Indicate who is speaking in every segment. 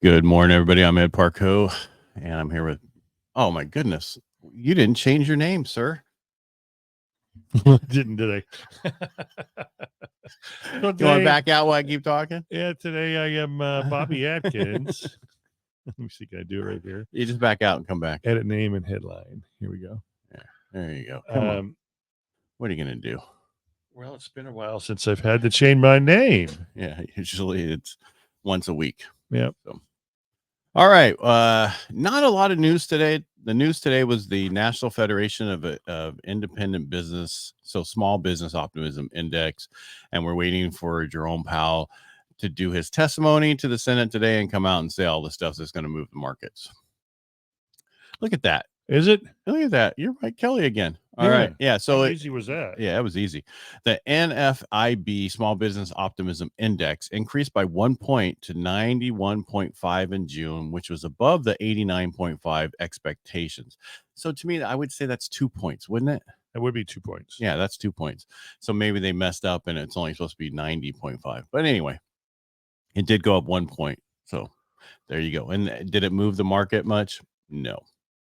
Speaker 1: Good morning, everybody. I'm Ed Parcaut, and I'm here with, oh my goodness, you didn't change your name, sir.
Speaker 2: Did I?
Speaker 1: You want to back out while I keep talking?
Speaker 2: Yeah, today I am Bobby Atkins. Let me see, can I do it right here?
Speaker 1: You just back out and come back.
Speaker 2: Edit name and headline. Here we go.
Speaker 1: Yeah, there you go. Come on. What are you going to do?
Speaker 2: Well, it's been a while since I've had to change my name.
Speaker 1: Yeah, usually it's once a week.
Speaker 2: Yep.
Speaker 1: So. All right. Not a lot of news today. The news today was the National Federation of Independent Business, so Small Business Optimism Index, and we're waiting for Jerome Powell to do his testimony to the Senate today and come out and say all the stuff that's going to move the markets. Look at that.
Speaker 2: Is it?
Speaker 1: Look at that. You're Mike Kelly again. All right. Yeah. So
Speaker 2: how easy was that?
Speaker 1: Yeah, it was easy. The NFIB Small Business Optimism Index increased by 1 point to 91.5 in June, which was above the 89.5 expectations. So to me, I would say that's 2 points, wouldn't it?
Speaker 2: It would be 2 points.
Speaker 1: Yeah, that's 2 points. So maybe they messed up and it's only supposed to be 90.5. But anyway, it did go up 1 point. So there you go. And did it move the market much? No,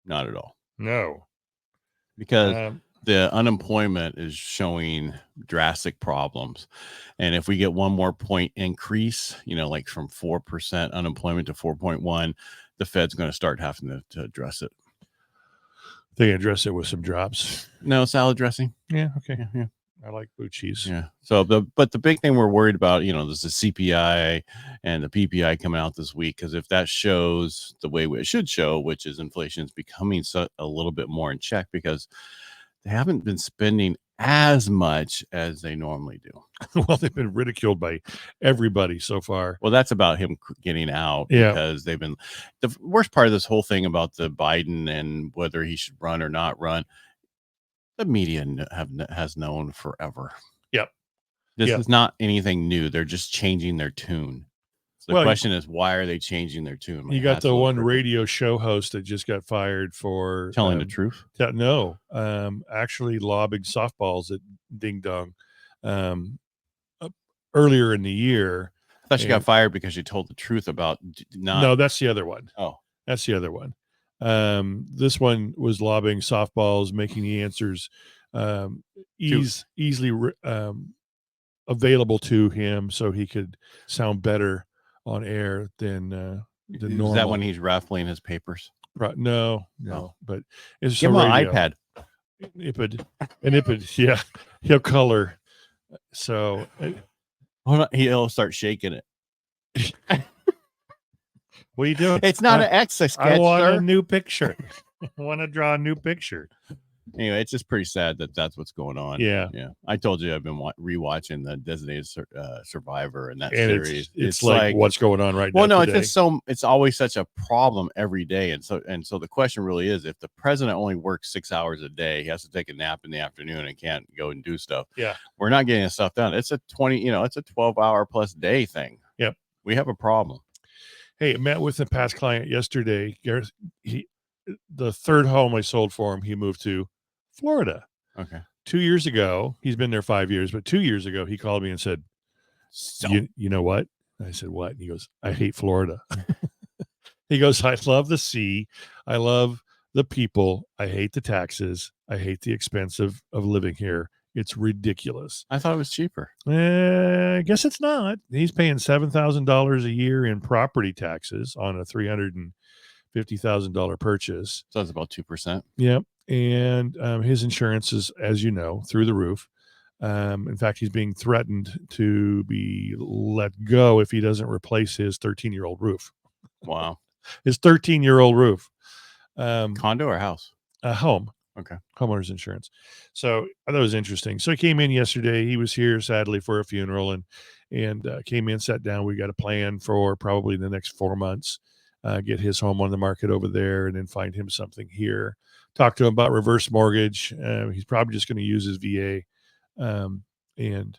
Speaker 1: not at all.
Speaker 2: No.
Speaker 1: Because the unemployment is showing drastic problems. And if we get 1 more point increase, like from 4% unemployment to 4.1, the Fed's going to start having to address it.
Speaker 2: They address it with some drops.
Speaker 1: No, salad dressing.
Speaker 2: Yeah. Okay.
Speaker 1: Yeah.
Speaker 2: I like blue cheese.
Speaker 1: Yeah. So but the big thing we're worried about, there's the CPI and the PPI coming out this week, because if that shows the way it should show, which is inflation is becoming a little bit more in check, because they haven't been spending as much as they normally do.
Speaker 2: Well, they've been ridiculed by everybody so far.
Speaker 1: Well, that's about him getting out, because they've been, the worst part of this whole thing about the Biden and whether he should run or not run, the media has known forever.
Speaker 2: Yep.
Speaker 1: This is not anything new. They're just changing their tune. So the question is, why are they changing their tune?
Speaker 2: You got the one radio show host that just got fired for
Speaker 1: telling the truth.
Speaker 2: No, actually lobbing softballs at Ding Dong earlier in the year.
Speaker 1: I thought she got fired because she told the truth about not.
Speaker 2: No, that's the other one.
Speaker 1: Oh,
Speaker 2: that's the other one. This one was lobbing softballs, making the answers easily available to him, so he could sound better on air than normal.
Speaker 1: Is that when he's raffling his papers?
Speaker 2: Right? No. But it's
Speaker 1: give him an iPad.
Speaker 2: Yeah, he'll color. So
Speaker 1: he'll start shaking it.
Speaker 2: What are you doing?
Speaker 1: It's not an exercise sketch,
Speaker 2: I want
Speaker 1: sir.
Speaker 2: a new picture. I want to draw a new picture.
Speaker 1: Anyway, it's just pretty sad that that's what's going on.
Speaker 2: Yeah.
Speaker 1: I told you I've been rewatching the Designated Survivor and that series.
Speaker 2: It's like what's going on right now.
Speaker 1: Well, no, today. It's always such a problem every day, and so the question really is, if the president only works 6 hours a day, he has to take a nap in the afternoon and can't go and do stuff.
Speaker 2: Yeah,
Speaker 1: we're not getting stuff done. It's a 12-hour plus day thing.
Speaker 2: Yep,
Speaker 1: we have a problem.
Speaker 2: Hey, I met with a past client yesterday. The third home I sold for him, he moved to Florida.
Speaker 1: Okay.
Speaker 2: 2 years ago, he's been there 5 years, but 2 years ago, he called me and said, you know what? I said, what? And he goes, I hate Florida. He goes, I love the sea. I love the people. I hate the taxes. I hate the expense of living here. It's ridiculous.
Speaker 1: I thought it was cheaper.
Speaker 2: I guess it's not. He's paying $7,000 a year in property taxes on a $350,000 purchase.
Speaker 1: So that's about 2%.
Speaker 2: Yep. And his insurance is, as you know, through the roof. In fact, he's being threatened to be let go if he doesn't replace his 13-year-old roof.
Speaker 1: Wow.
Speaker 2: His 13-year-old roof.
Speaker 1: Condo or house?
Speaker 2: A home.
Speaker 1: Okay.
Speaker 2: Homeowner's insurance. So I thought it was interesting. So he came in yesterday. He was here, sadly, for a funeral, and came in, sat down. We got a plan for probably the next 4 months, get his home on the market over there, and then find him something here. Talk to him about reverse mortgage. He's probably just going to use his VA. And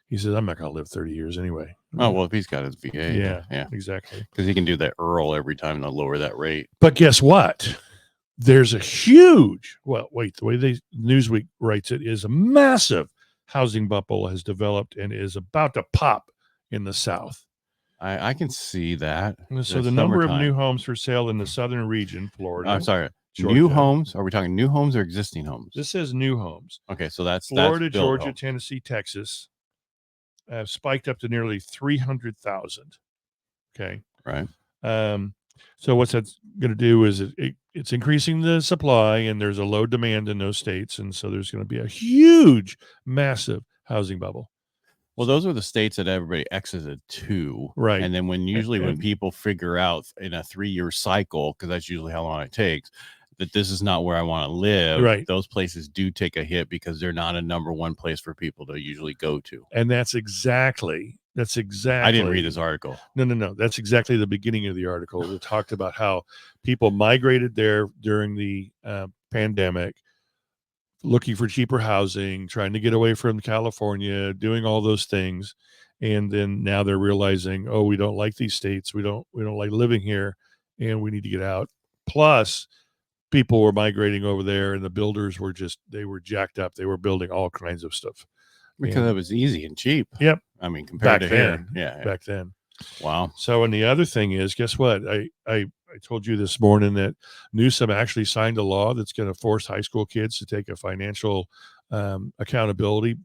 Speaker 2: he says, I'm not going to live 30 years anyway.
Speaker 1: Oh, well, if he's got his VA.
Speaker 2: Yeah, exactly.
Speaker 1: Because he can do that IRL every time they'll lower that rate.
Speaker 2: But guess what? There's a huge, the way Newsweek writes it is a massive housing bubble has developed and is about to pop in the South.
Speaker 1: I can see that.
Speaker 2: So
Speaker 1: There's
Speaker 2: the number of new
Speaker 1: summertime.
Speaker 2: homes for sale in the southern region, Florida.
Speaker 1: I'm sorry.
Speaker 2: Georgia.
Speaker 1: New homes? Are we talking new homes or existing homes?
Speaker 2: This says new homes.
Speaker 1: Okay, so that's
Speaker 2: Florida,
Speaker 1: built
Speaker 2: Georgia,
Speaker 1: homes.
Speaker 2: Tennessee, Texas have spiked up to nearly 300,000. Okay.
Speaker 1: Right.
Speaker 2: So what's that going to do is it's increasing the supply, and there's a low demand in those states, and so there's going to be a huge, massive housing bubble.
Speaker 1: Well, those are the states that everybody exited to.
Speaker 2: Right.
Speaker 1: And then when people figure out in a 3-year cycle, because that's usually how long it takes, that this is not where I want to live,
Speaker 2: right,
Speaker 1: those places do take a hit because they're not a number one place for people to usually go to.
Speaker 2: And that's exactly.
Speaker 1: I didn't read this article.
Speaker 2: No. That's exactly the beginning of the article. It talked about how people migrated there during the pandemic, looking for cheaper housing, trying to get away from California, doing all those things. And then now they're realizing, oh, we don't like these states. We don't like living here, and we need to get out. Plus, people were migrating over there, and the builders were they were jacked up. They were building all kinds of stuff.
Speaker 1: Because it was easy and cheap.
Speaker 2: Yep.
Speaker 1: I mean, compared to
Speaker 2: then,
Speaker 1: here. Yeah.
Speaker 2: Back then.
Speaker 1: Wow.
Speaker 2: So, and the other thing is, guess what? I told you this morning that Newsom actually signed a law that's going to force high school kids to take a financial accountability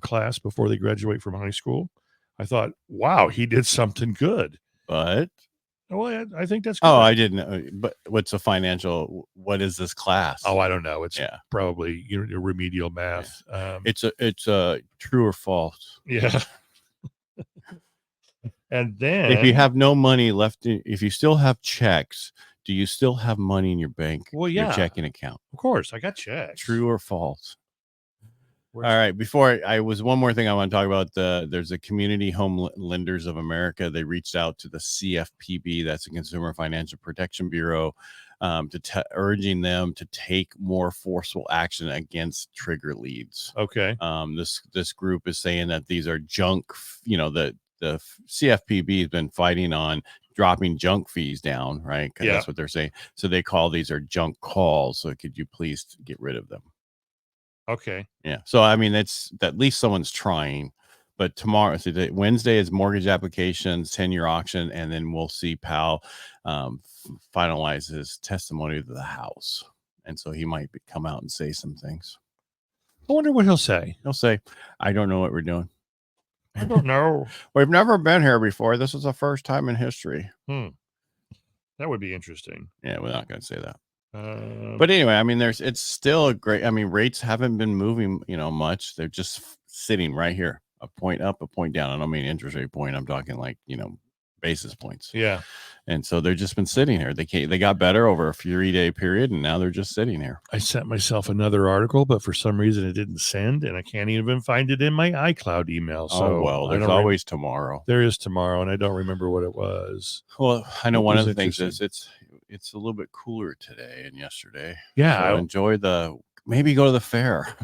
Speaker 2: class before they graduate from high school. I thought, wow, he did something good.
Speaker 1: But
Speaker 2: well, I think that's good.
Speaker 1: Oh, I didn't know. But what's a financial? What is this class?
Speaker 2: Oh, I don't know. It's probably remedial math.
Speaker 1: Yeah. It's a true or false.
Speaker 2: Yeah. And then,
Speaker 1: if you have no money left, if you still have checks, do you still have money in your bank?
Speaker 2: Well, yeah,
Speaker 1: your checking account.
Speaker 2: Of course, I got checks.
Speaker 1: True or false? All right. Before one more thing I want to talk about. There's a Community Home Lenders of America. They reached out to the CFPB, that's the Consumer Financial Protection Bureau, urging them to take more forceful action against trigger leads.
Speaker 2: Okay.
Speaker 1: This group is saying that these are junk. The CFPB has been fighting on dropping junk fees down, right? Yeah. That's what they're saying. So they call these are junk calls. So could you please get rid of them?
Speaker 2: Okay.
Speaker 1: Yeah. So, I mean, it's at least someone's trying. But tomorrow, Wednesday is mortgage applications, 10-year auction, and then we'll see Powell finalize his testimony to the House. And so he might come out and say some things.
Speaker 2: I wonder what he'll say.
Speaker 1: He'll say, I don't know what we're doing.
Speaker 2: I don't know.
Speaker 1: We've never been here before. This is the first time in history.
Speaker 2: That would be interesting.
Speaker 1: Yeah, we're not going to say that. But anyway, I mean, it's still a great. I mean, rates haven't been moving, much. They're just sitting right here, a point up, a point down. I don't mean interest rate point. I'm talking like basis points.
Speaker 2: Yeah.
Speaker 1: And so they've just been sitting here. They got better over a 3-day period, and now they're just sitting here.
Speaker 2: I sent myself another article, but for some reason it didn't send, and I can't even find it in my iCloud email. So
Speaker 1: there's always tomorrow.
Speaker 2: There is tomorrow, and I don't remember what it was.
Speaker 1: Well, I know one of the things is it's a little bit cooler today and yesterday.
Speaker 2: Yeah.
Speaker 1: So maybe go to the fair.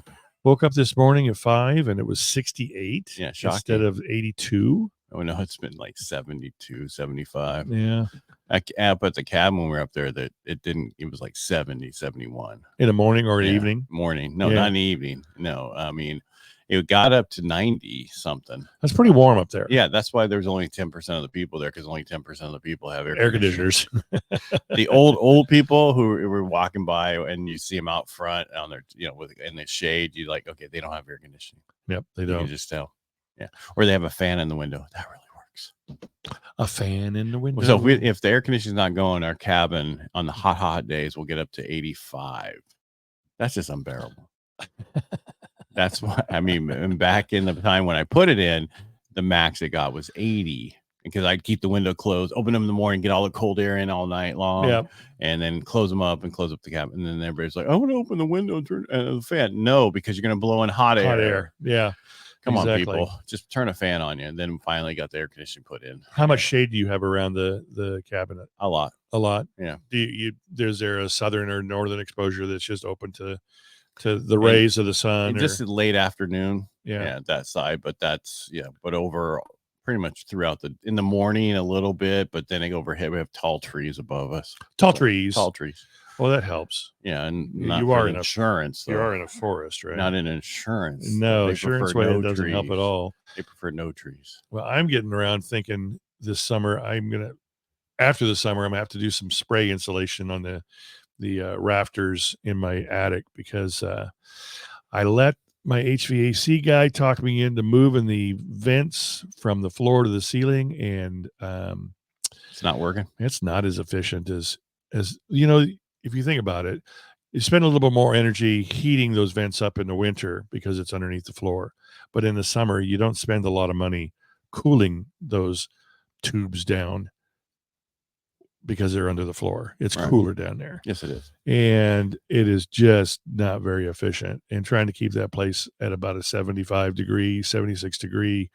Speaker 2: Woke up this morning at 5 and it was 68 instead of 82.
Speaker 1: Oh, no, it's been like 72, 75.
Speaker 2: Yeah.
Speaker 1: Up at the cabin when we were up there, that it was like 70, 71.
Speaker 2: In the morning or evening?
Speaker 1: Morning. No, not in the evening. No, I mean, it got up to 90 something.
Speaker 2: That's pretty warm up there.
Speaker 1: Yeah, that's why there's only 10% of the people there, because only 10% of the people have
Speaker 2: air conditioners.
Speaker 1: The old people who were walking by, and you see them out front on their, in the shade, you like, okay, they don't have air conditioning.
Speaker 2: Yep, they don't.
Speaker 1: You can just tell. Yeah, or they have a fan in the window. That really works.
Speaker 2: A fan in the window.
Speaker 1: So if the air conditioning's not going, our cabin on the hot days will get up to 85. That's just unbearable. That's why, I mean, back in the time when I put it in, the max it got was 80, because I'd keep the window closed, open them in the morning, get all the cold air in all night long, and then close them up and close up the cabin. And then everybody's like, I want to open the window and turn the fan. No, because you're going to blow in hot air.
Speaker 2: Yeah.
Speaker 1: Come on, people. Just turn a fan on you. And then finally got the air conditioning put in.
Speaker 2: How much shade do you have around the cabinet?
Speaker 1: A lot.
Speaker 2: A lot?
Speaker 1: Yeah.
Speaker 2: Is there a southern or northern exposure that's just open to the rays of the sun?
Speaker 1: Just late afternoon.
Speaker 2: Yeah.
Speaker 1: That side. But but over pretty much throughout in the morning a little bit, but then overhead we have tall trees above us.
Speaker 2: Tall trees. Well, that helps.
Speaker 1: Yeah, and
Speaker 2: you are in
Speaker 1: insurance.
Speaker 2: You are in a forest, right?
Speaker 1: Not in insurance.
Speaker 2: No, insurance way doesn't help at all.
Speaker 1: They prefer no trees.
Speaker 2: Well, I'm getting around thinking this summer, after the summer, I'm gonna have to do some spray insulation on the rafters in my attic, because I let my HVAC guy talk me into moving the vents from the floor to the ceiling, and
Speaker 1: It's not working.
Speaker 2: it's not as efficient as if you think about it. You spend a little bit more energy heating those vents up in the winter because it's underneath the floor, but in the summer you don't spend a lot of money cooling those tubes down because they're under the floor. It's
Speaker 1: Right.
Speaker 2: cooler down there.
Speaker 1: Yes, it is.
Speaker 2: And it is just not very efficient. And trying to keep that place at about a 75 degree, 76 degree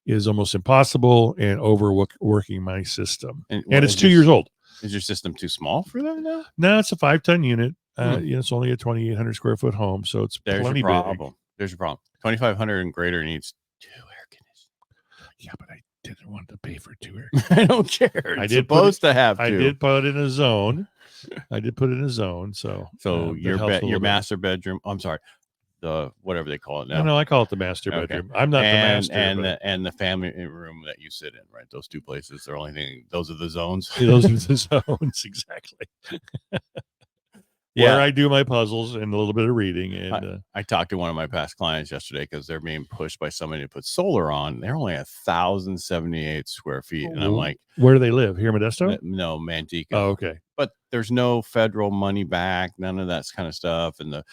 Speaker 2: is almost impossible, and overworking my system. And it's 2 years old.
Speaker 1: Is your system too small for that now?
Speaker 2: No, it's a 5-ton unit. It's only a 2,800 square foot home, so it's plenty big.
Speaker 1: There's your problem. 2,500 and greater needs 2 air conditioners.
Speaker 2: Yeah, but I didn't want to pay for 2 air.
Speaker 1: I don't care. I did supposed to have 2.
Speaker 2: I did put it in a zone. So
Speaker 1: your master bedroom. I'm sorry, the whatever they call it now.
Speaker 2: No, I call it the master bedroom. I'm not the master.
Speaker 1: And the family room that you sit in, right? Those 2 places. The only thing. Those are the zones.
Speaker 2: Those are the zones, exactly. Where I do my puzzles and a little bit of reading. And
Speaker 1: I talked to one of my past clients yesterday because they're being pushed by somebody to put solar on. They're only 1,078 square feet, and I'm like,
Speaker 2: where do they live? Here in Modesto?
Speaker 1: No, Manteca.
Speaker 2: Oh, okay.
Speaker 1: But there's no federal money back, none of that kind of stuff, and the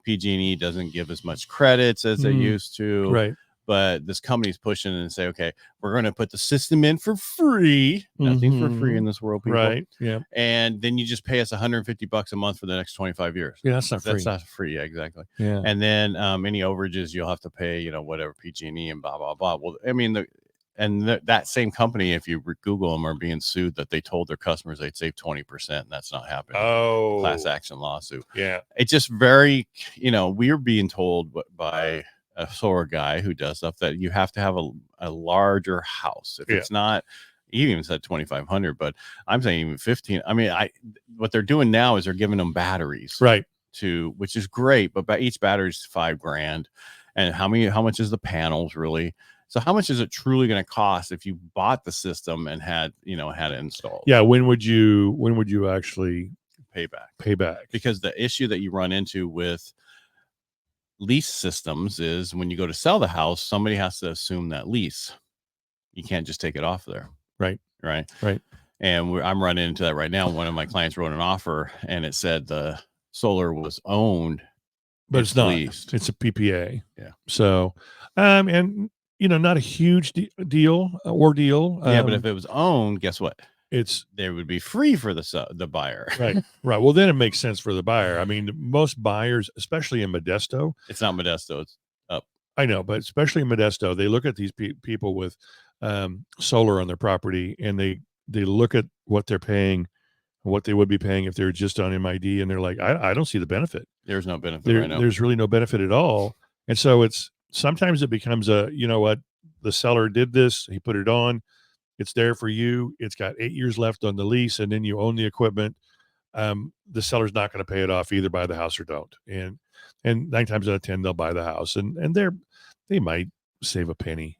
Speaker 1: PG&E doesn't give as much credits as they used to.
Speaker 2: Right.
Speaker 1: But this company's pushing and say, okay, we're going to put the system in for free. Nothing for free in this world, people.
Speaker 2: Right. Yeah.
Speaker 1: And then you just pay us $150 a month for the next 25 years.
Speaker 2: Yeah, that's not free.
Speaker 1: That's not free. Yeah, exactly.
Speaker 2: Yeah.
Speaker 1: And then any overages you'll have to pay, whatever PG&E and blah, blah, blah. Well, I mean, that same company, if you Google them, are being sued that they told their customers they'd save 20%, and that's not happening.
Speaker 2: Oh,
Speaker 1: class action lawsuit.
Speaker 2: Yeah.
Speaker 1: It's just very, we're being told by a solar guy who does stuff that you have to have a larger house. If it's not, he even said 2,500, but I'm saying even 15. I mean, what they're doing now is they're giving them batteries,
Speaker 2: right?
Speaker 1: Which is great, but by each battery is $5,000. And how much is the panels really? So how much is it truly going to cost if you bought the system and had it installed?
Speaker 2: Yeah. When would you actually
Speaker 1: pay back? Because the issue that you run into with lease systems is when you go to sell the house, somebody has to assume that lease. You can't just take it off there.
Speaker 2: Right.
Speaker 1: And I'm running into that right now. One of my clients wrote an offer, and it said the solar was owned,
Speaker 2: but it's not
Speaker 1: leased.
Speaker 2: It's a PPA.
Speaker 1: Yeah.
Speaker 2: So, and not a huge ordeal.
Speaker 1: Yeah, but if it was owned, guess what?
Speaker 2: They
Speaker 1: would be free for the buyer.
Speaker 2: Right. Well, then it makes sense for the buyer. I mean, most buyers, especially in Modesto,
Speaker 1: it's not Modesto, it's up.
Speaker 2: I know, but especially in Modesto, they look at these people with solar on their property, and they look at what they're paying, what they would be paying if they're just on MID, and they're like, I don't see the benefit.
Speaker 1: There's no benefit right now.
Speaker 2: There's really no benefit at all. And so sometimes it becomes the seller did this, he put it on. It's there for you. It's got 8 years left on the lease, and then you own the equipment. The seller's not going to pay it off, either buy the house or don't. And 9 times out of 10, they'll buy the house, and they might save a penny.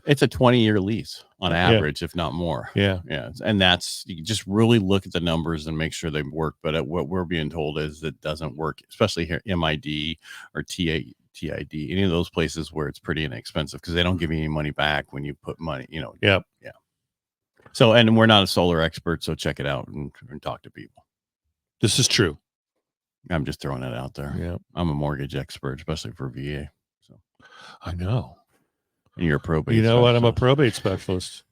Speaker 1: It's a 20-year lease on average, if not more.
Speaker 2: Yeah.
Speaker 1: And you just really look at the numbers and make sure they work. But what we're being told is it doesn't work, especially here, MID or TID, any of those places where it's pretty inexpensive because they don't give you any money back when you put money,
Speaker 2: Yeah.
Speaker 1: So, and we're not a solar expert, so check it out and talk to people.
Speaker 2: This is true.
Speaker 1: I'm just throwing it out there.
Speaker 2: Yeah.
Speaker 1: I'm a mortgage expert, especially for VA. So
Speaker 2: I know.
Speaker 1: And you're a probate.
Speaker 2: You know what? I'm a probate specialist.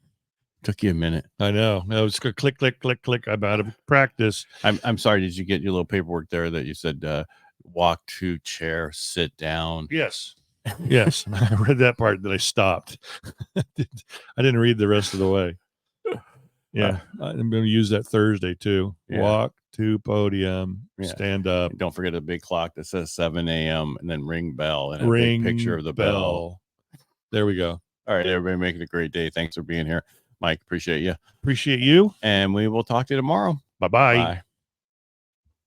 Speaker 1: Took you a minute.
Speaker 2: I know. No, it's click, click, click, click, click. I'm out of practice.
Speaker 1: I'm sorry. Did you get your little paperwork there that you said walk to chair, sit down?
Speaker 2: Yes. Yes. I read that part, that I stopped. I didn't read the rest of the way. Yeah. I'm going to use that Thursday too. Yeah. Walk to podium, stand up.
Speaker 1: And don't forget a big clock that says 7 a.m. and then ring bell and a big picture of the bell.
Speaker 2: There we go.
Speaker 1: All right, everybody, make it a great day. Thanks for being here. Mike, appreciate you.
Speaker 2: Appreciate you.
Speaker 1: And we will talk to you tomorrow.
Speaker 2: Bye-bye.
Speaker 1: Bye.